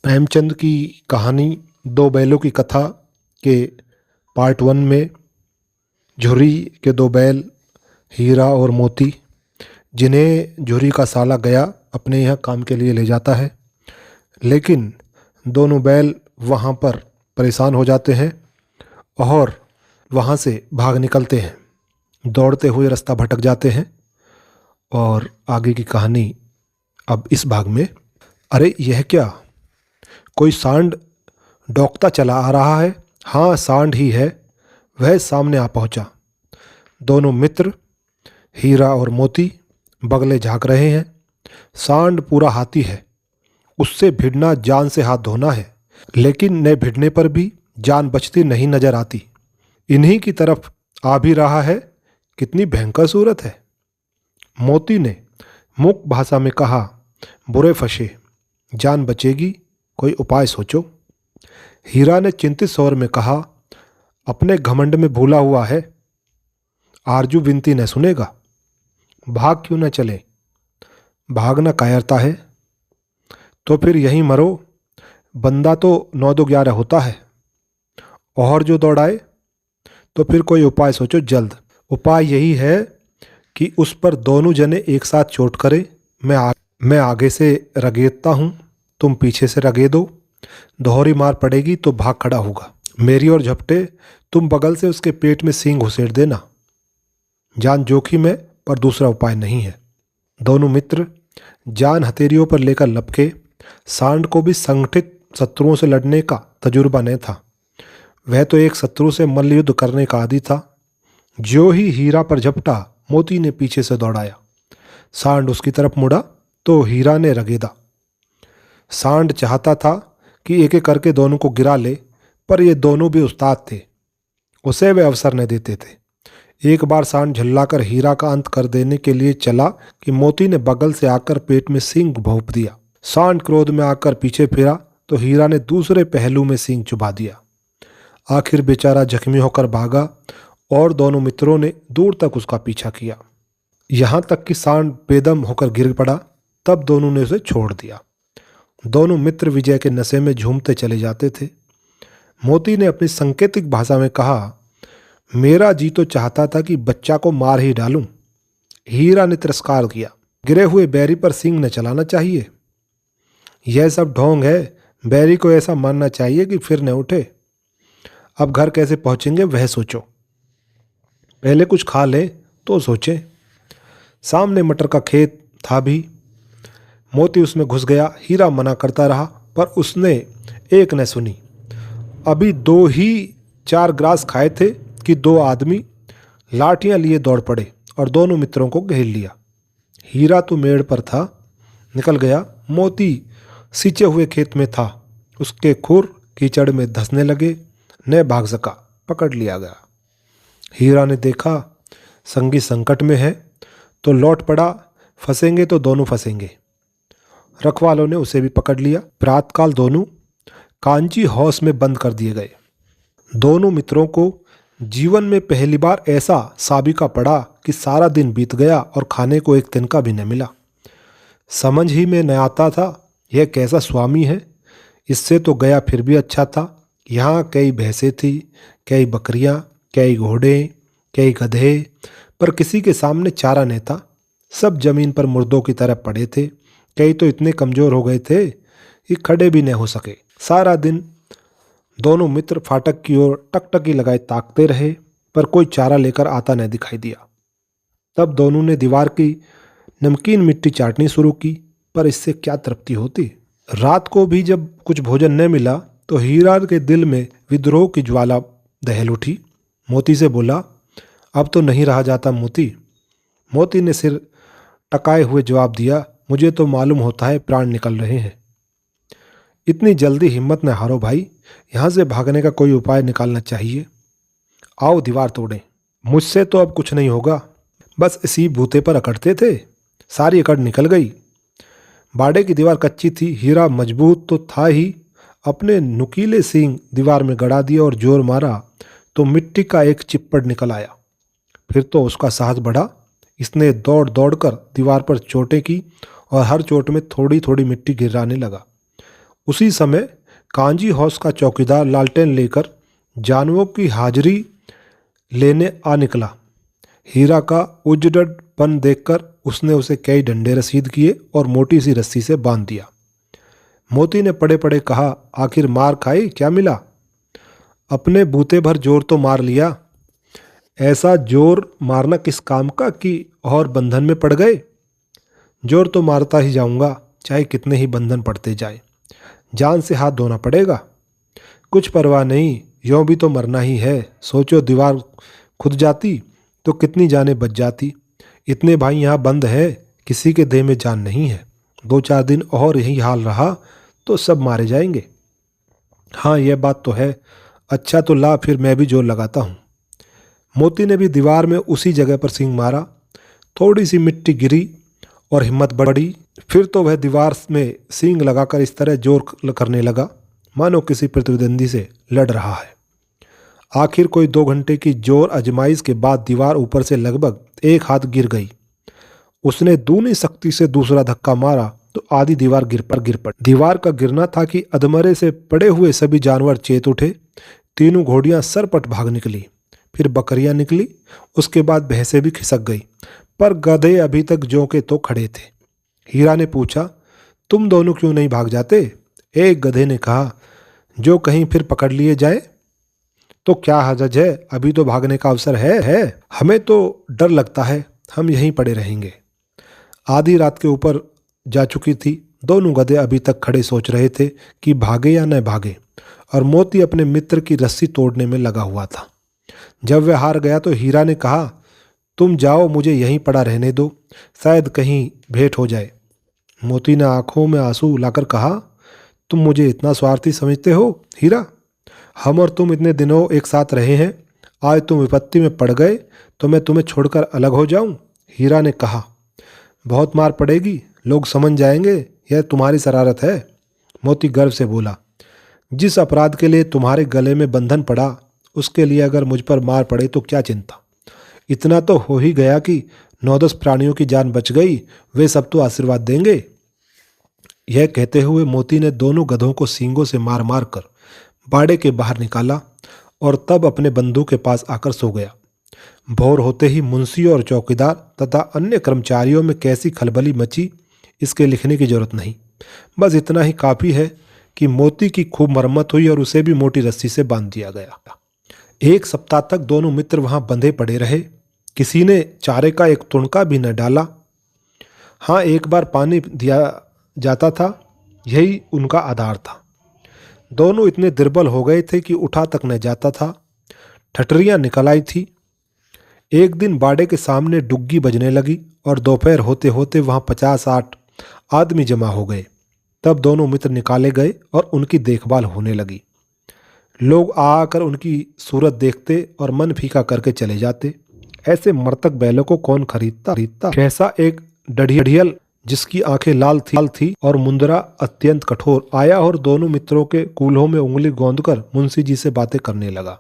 प्रेमचंद की कहानी दो बैलों की कथा के पार्ट 1 में झुर्री के दो बैल हीरा और मोती, जिन्हें झुर्री का साला गया अपने यहाँ काम के लिए ले जाता है, लेकिन दोनों बैल वहाँ पर परेशान हो जाते हैं और वहाँ से भाग निकलते हैं। दौड़ते हुए रास्ता भटक जाते हैं और आगे की कहानी अब इस भाग में। अरे यह क्या, कोई सांड डोंकता चला आ रहा है। हाँ, सांड ही है। वह सामने आ पहुंचा। दोनों मित्र हीरा और मोती बगले झांक रहे हैं। सांड पूरा हाथी है, उससे भिड़ना जान से हाथ धोना है, लेकिन न भिड़ने पर भी जान बचती नहीं नजर आती। इन्हीं की तरफ आ भी रहा है। कितनी भयंकर सूरत है। मोती ने मूक भाषा में कहा, बुरे फंसे, जान बचेगी, कोई उपाय सोचो। हीरा ने चिंतित स्वर में कहा, अपने घमंड में भूला हुआ है, आरजू विनती न सुनेगा। भाग क्यों न चले? भागना कायरता है तो फिर यहीं मरो। बंदा तो 9-2-11 होता है, और जो दौड़ाए। तो फिर कोई उपाय सोचो जल्द। उपाय यही है कि उस पर दोनों जने एक साथ चोट करें। मैं आगे से रगेदता हूँ, तुम पीछे से रगेदो। दोहरी मार पड़ेगी तो भाग खड़ा होगा। मेरी ओर झपटे, तुम बगल से उसके पेट में सींग घुसेड़ देना। जान जोखिम है, पर दूसरा उपाय नहीं है। दोनों मित्र जान हथेलियों पर लेकर लपके। सांड को भी संगठित शत्रुओं से लड़ने का तजुर्बा नहीं था। वह तो एक शत्रु से मल्लयुद्ध करने का आदी था। जो ही हीरा पर झपटा, मोती ने पीछे से दौड़ाया। सांड उसकी तरफ मुड़ा तो हीरा ने रगेदा। सांड चाहता था कि एक एक करके दोनों को गिरा ले, पर ये दोनों भी उस्ताद थे, उसे वे अवसर न देते थे। एक बार सांड झल्लाकर हीरा का अंत कर देने के लिए चला कि मोती ने बगल से आकर पेट में सींग भोंप दिया। सांड क्रोध में आकर पीछे फिरा तो हीरा ने दूसरे पहलू में सींग चुभा दिया। आखिर बेचारा जख्मी होकर भागा और दोनों मित्रों ने दूर तक उसका पीछा किया, यहाँ तक कि सांड बेदम होकर गिर पड़ा। तब दोनों ने उसे छोड़ दिया। दोनों मित्र विजय के नशे में झूमते चले जाते थे। मोती ने अपनी सांकेतिक भाषा में कहा, मेरा जी तो चाहता था कि बच्चा को मार ही डालूं। हीरा ने तिरस्कार किया, गिरे हुए बैरी पर सींग न चलाना चाहिए। यह सब ढोंग है। बैरी को ऐसा मानना चाहिए कि फिर न उठे। अब घर कैसे पहुंचेंगे वह सोचो। पहले कुछ खा लें तो सोचें। सामने मटर का खेत था भी। मोती उसमें घुस गया। हीरा मना करता रहा, पर उसने एक न सुनी। अभी 2 ही 4 ग्रास खाए थे कि 2 आदमी लाठियां लिए दौड़ पड़े और दोनों मित्रों को घेर लिया। हीरा तो मेड़ पर था, निकल गया। मोती सींचे हुए खेत में था। उसके खुर कीचड़ में धंसने लगे, न भाग सका, पकड़ लिया गया। हीरा ने देखा संगी संकट में है तो लौट पड़ा, फंसेंगे तो दोनों फंसेंगे। रखवालों ने उसे भी पकड़ लिया। प्रातकाल दोनों कांची हाउस में बंद कर दिए गए। दोनों मित्रों को जीवन में पहली बार ऐसा साबिका पड़ा कि सारा दिन बीत गया और खाने को एक तिनका भी न मिला। समझ ही में न आता था यह कैसा स्वामी है। इससे तो गया फिर भी अच्छा था। यहाँ कई भैंसें थी, कई बकरियाँ, कई घोड़े, कई गधे, पर किसी के सामने चारा नहीं था। सब जमीन पर मुर्दों की तरह पड़े थे। कई तो इतने कमजोर हो गए थे कि खड़े भी न हो सके। सारा दिन दोनों मित्र फाटक की ओर टकटकी लगाए ताकते रहे, पर कोई चारा लेकर आता न दिखाई दिया। तब दोनों ने दीवार की नमकीन मिट्टी चाटनी शुरू की, पर इससे क्या तृप्ति होती। रात को भी जब कुछ भोजन न मिला तो हीरा के दिल में विद्रोह की ज्वाला दहल उठी। मोती से बोला, अब तो नहीं रहा जाता मोती। मोती ने सिर टकाए हुए जवाब दिया, मुझे तो मालूम होता है प्राण निकल रहे हैं। इतनी जल्दी हिम्मत न हारो भाई, यहाँ से भागने का कोई उपाय निकालना चाहिए। आओ दीवार तोड़ें। मुझसे तो अब कुछ नहीं होगा। बस इसी बूते पर अकड़ते थे, सारी अकड़ निकल गई। बाड़े की दीवार कच्ची थी, हीरा मजबूत तो था ही। अपने नुकीले सींग दीवार में गड़ा दिया और जोर मारा तो मिट्टी का एक चिप्पड़ निकल आया। फिर तो उसका साहस बढ़ा। इसने दौड़ दौड़ कर दीवार पर चोटें की और हर चोट में थोड़ी थोड़ी मिट्टी गिराने लगा। उसी समय कांजी हाउस का चौकीदार लालटेन लेकर जानवरों की हाजिरी लेने आ निकला। हीरा का उजड़पन देखकर उसने उसे कई डंडे रसीद किए और मोटी सी रस्सी से बांध दिया। मोती ने पड़े पड़े कहा, आखिर मार खाई, क्या मिला? अपने बूते भर जोर तो मार लिया। ऐसा जोर मारना किस काम का कि और बंधन में पड़ गए? जोर तो मारता ही जाऊंगा, चाहे कितने ही बंधन पड़ते जाए। जान से हाथ धोना पड़ेगा। कुछ परवाह नहीं, यों भी तो मरना ही है। सोचो, दीवार खुद जाती तो कितनी जानें बच जाती। इतने भाई यहाँ बंद है, किसी के देह में जान नहीं है। 2-4 दिन और यही हाल रहा तो सब मारे जाएंगे। हाँ, यह बात तो है। अच्छा तो ला, फिर मैं भी जोर लगाता हूँ। मोती ने भी दीवार में उसी जगह पर सींग मारा। थोड़ी सी मिट्टी गिरी और हिम्मत बढ़ी। फिर तो वह दीवार में सींग लगाकर इस तरह जोर करने लगा मानो किसी प्रतिद्वंदी से लड़ रहा है। आखिर कोई 2 घंटे की जोर आजमाइश के बाद दीवार ऊपर से लगभग 1 हाथ गिर गई। उसने दूनी शक्ति से दूसरा धक्का मारा तो आधी दीवार गिर पड़ी। दीवार का गिरना था कि अधमरे से पड़े हुए सभी जानवर चेत उठे। तीनों घोड़ियां सरपट भाग निकली, फिर बकरियां निकली, उसके बाद भैंसें भी खिसक गई, पर गधे अभी तक ज्यों के तो खड़े थे। हीरा ने पूछा, तुम दोनों क्यों नहीं भाग जाते? एक गधे ने कहा, जो कहीं फिर पकड़ लिए जाए तो क्या हर्ज है, अभी तो भागने का अवसर है। हमें तो डर लगता है, हम यहीं पड़े रहेंगे। आधी रात के ऊपर जा चुकी थी। दोनों गधे अभी तक खड़े सोच रहे थे कि भागे या न भागे, और मोती अपने मित्र की रस्सी तोड़ने में लगा हुआ था। जब वह हार गया तो हीरा ने कहा, तुम जाओ, मुझे यहीं पड़ा रहने दो, शायद कहीं भेंट हो जाए। मोती ने आंखों में आंसू लाकर कहा, तुम मुझे इतना स्वार्थी समझते हो हीरा? हम और तुम इतने दिनों एक साथ रहे हैं, आज तुम विपत्ति में पड़ गए तो मैं तुम्हें छोड़कर अलग हो जाऊं? हीरा ने कहा, बहुत मार पड़ेगी, लोग समझ जाएंगे यह तुम्हारी शरारत है। मोती गर्व से बोला, जिस अपराध के लिए तुम्हारे गले में बंधन पड़ा, उसके लिए अगर मुझ पर मार पड़े तो क्या चिंता। इतना तो हो ही गया कि 9-10 प्राणियों की जान बच गई, वे सब तो आशीर्वाद देंगे। यह कहते हुए मोती ने दोनों गधों को सींगों से मार मार कर बाड़े के बाहर निकाला और तब अपने बंधु के पास आकर सो गया। भोर होते ही मुंशी और चौकीदार तथा अन्य कर्मचारियों में कैसी खलबली मची, इसके लिखने की जरूरत नहीं। बस इतना ही काफ़ी है कि मोती की खूब मरम्मत हुई और उसे भी मोटी रस्सी से बांध दिया गया। 1 सप्ताह तक दोनों मित्र वहां बंधे पड़े रहे। किसी ने चारे का एक तुणका भी न डाला। हाँ, एक बार पानी दिया जाता था, यही उनका आधार था। दोनों इतने दुर्बल हो गए थे कि उठा तक न जाता था। ठठरियां निकल आई थी। एक दिन बाड़े के सामने डुग्गी बजने लगी और दोपहर होते होते वहां 50-60 आदमी जमा हो गए। तब दोनों मित्र निकाले गए और उनकी देखभाल होने लगी। लोग आकर उनकी सूरत देखते और मन फीका करके चले जाते। ऐसे मृतक बैलों को कौन खरीदता? कैसा एक डढ़ियल जिसकी आंखें लाल थी और मुंदरा अत्यंत कठोर आया और दोनों मित्रों के कूल्हों में उंगली गोंदकर मुंशी जी से बातें करने लगा।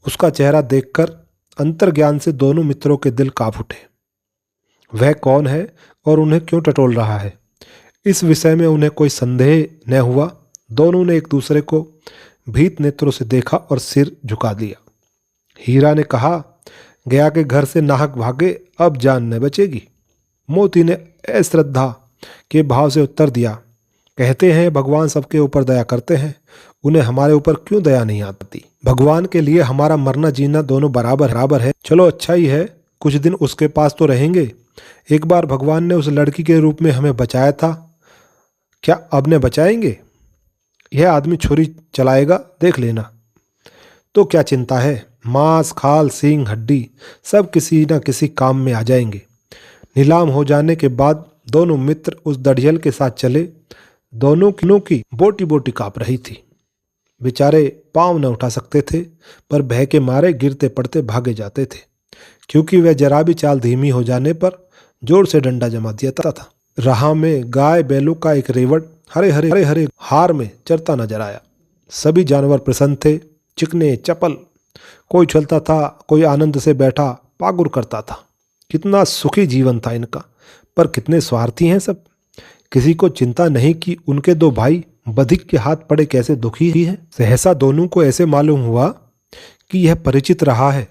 उसका चेहरा देखकर अंतर्ज्ञान से दोनों मित्रों के दिल कांप उठे। वह कौन है और उन्हें क्यों टटोल रहा है, इस विषय में उन्हें कोई संदेह न हुआ। दोनों ने एक दूसरे को भीत नेत्रों से देखा और सिर झुका दिया। हीरा ने कहा, गया के घर से नाहक भागे, अब जान न बचेगी। मोती ने अश्रद्धा के भाव से उत्तर दिया, कहते हैं भगवान सबके ऊपर दया करते हैं, उन्हें हमारे ऊपर क्यों दया नहीं आती? भगवान के लिए हमारा मरना जीना दोनों बराबर है। चलो अच्छा ही है, कुछ दिन उसके पास तो रहेंगे। एक बार भगवान ने उस लड़की के रूप में हमें बचाया था, क्या अब ने बचाएंगे? यह आदमी छुरी चलाएगा, देख लेना। तो क्या चिंता है, मांस खाल सींग हड्डी सब किसी न किसी काम में आ जाएंगे। नीलाम हो जाने के बाद दोनों मित्र उस दढ़ियल के साथ चले। दोनों की बोटी बोटी कांप रही थी। बेचारे पांव न उठा सकते थे, पर भय के मारे गिरते पड़ते भागे जाते थे, क्योंकि वह जरा भी चाल धीमी हो जाने पर जोर से डंडा जमा देता था। राह में गाय बैलों का एक रेवड़ हरे हरे हार में चरता नजर आया। सभी जानवर प्रसन्न थे, चिकने चपल। कोई उछलता था, कोई आनंद से बैठा पागुर करता था। कितना सुखी जीवन था इनका, पर कितने स्वार्थी हैं सब। किसी को चिंता नहीं कि उनके 2 भाई बधिक के हाथ पड़े कैसे दुखी ही है। सहसा दोनों को ऐसे मालूम हुआ कि यह परिचित रहा है।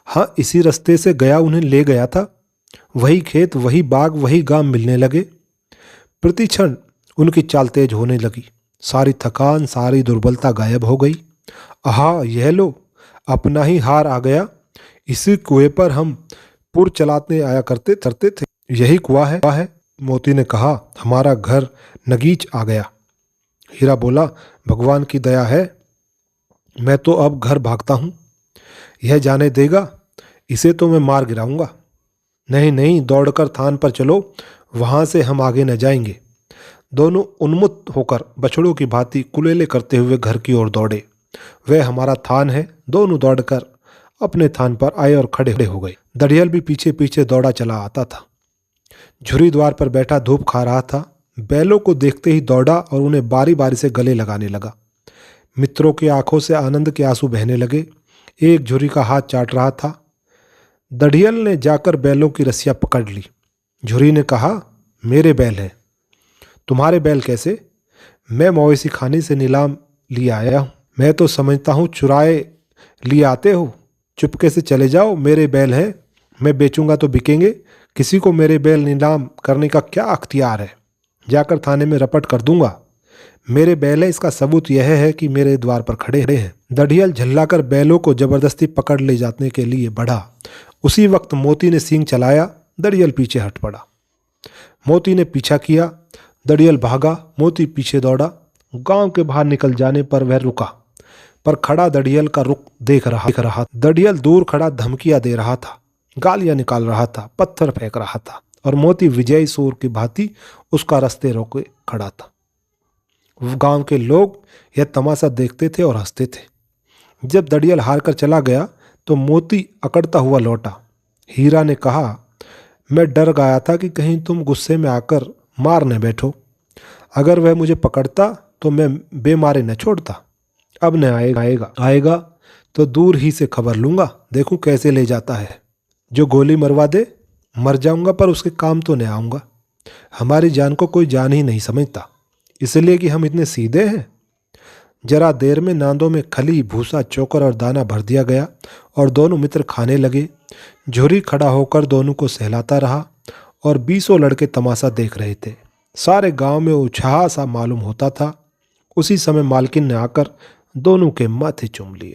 हाँ, इसी रास्ते से गया उन्हें ले गया था। वही खेत, वही बाग, वही गांव मिलने लगे। प्रति क्षण उनकी चाल तेज होने लगी। सारी थकान, सारी दुर्बलता गायब हो गई। आहा, यह लो, अपना ही हार आ गया। इसी कुएं पर हम पुर चलाते आया करते थे। यही कुआं है। मोती ने कहा, हमारा घर नगीच आ गया। हीरा बोला, भगवान की दया है, मैं तो अब घर भागता हूँ। यह जाने देगा, इसे तो मैं मार गिराऊंगा। नहीं नहीं, दौड़कर थान पर चलो, वहां से हम आगे न जाएंगे। दोनों उन्मुक्त होकर बछड़ों की भांति कुलेले करते हुए घर की ओर दौड़े। वह हमारा थान है। दोनों दौड़कर अपने थान पर आए और खड़े हो गए। दड़ियल भी पीछे पीछे दौड़ा चला आता था। झुरी द्वार पर बैठा धूप खा रहा था। बैलों को देखते ही दौड़ा और उन्हें बारी बारी से गले लगाने लगा। मित्रों की आंखों से आनंद के आंसू बहने लगे। एक झुरी का हाथ चाट रहा था। दड़ियल ने जाकर बैलों की रस्सियां पकड़ ली। झुरी ने कहा, मेरे बैल हैं। तुम्हारे बैल कैसे? मैं मवेशी खाने से नीलाम लिए आया हूँ। मैं तो समझता हूँ चुराए लिए आते हो। चुपके से चले जाओ, मेरे बैल हैं। मैं बेचूंगा तो बिकेंगे। किसी को मेरे बैल नीलाम करने का क्या अख्तियार है? जाकर थाने में रपट कर दूंगा। मेरे बैल है, इसका सबूत यह है कि मेरे द्वार पर खड़े हैं। दड़ियल झल्लाकर बैलों को जबरदस्ती पकड़ ले जाने के लिए बढ़ा। उसी वक्त मोती ने सींग चलाया। दड़ियल पीछे हट पड़ा। मोती ने पीछा किया। दड़ियल भागा, मोती पीछे दौड़ा। गांव के बाहर निकल जाने पर वह रुका, पर खड़ा दड़ियल का रुख देख रहा। दड़ियल दूर खड़ा धमकियां दे रहा था, गालियां निकाल रहा था, पत्थर फेंक रहा था, और मोती विजयी सूर की भांति उसका रास्ते रोके खड़ा था। गांव के लोग यह तमाशा देखते थे और हंसते थे। जब दड़ियल हार कर चला गया तो मोती अकड़ता हुआ लौटा। हीरा ने कहा, मैं डर गया था कि कहीं तुम गुस्से में आकर मार न बैठो। अगर वह मुझे पकड़ता तो मैं बेमारे न छोड़ता। अब न आएगा तो दूर ही से खबर लूंगा, देखूं कैसे ले जाता है। जो गोली मरवा दे, मर जाऊंगा, पर उसके काम तो न आऊंगा। हमारी जान को कोई जान ही नहीं समझता, इसलिए कि हम इतने सीधे हैं। जरा देर में नांदों में खली, भूसा, चोकर और दाना भर दिया गया और दोनों मित्र खाने लगे। झुरी खड़ा होकर दोनों को सहलाता रहा और 20 लड़के तमाशा देख रहे थे। सारे गांव में उत्साह सा मालूम होता था। उसी समय मालकिन ने आकर दोनों के माथे चूम लिए।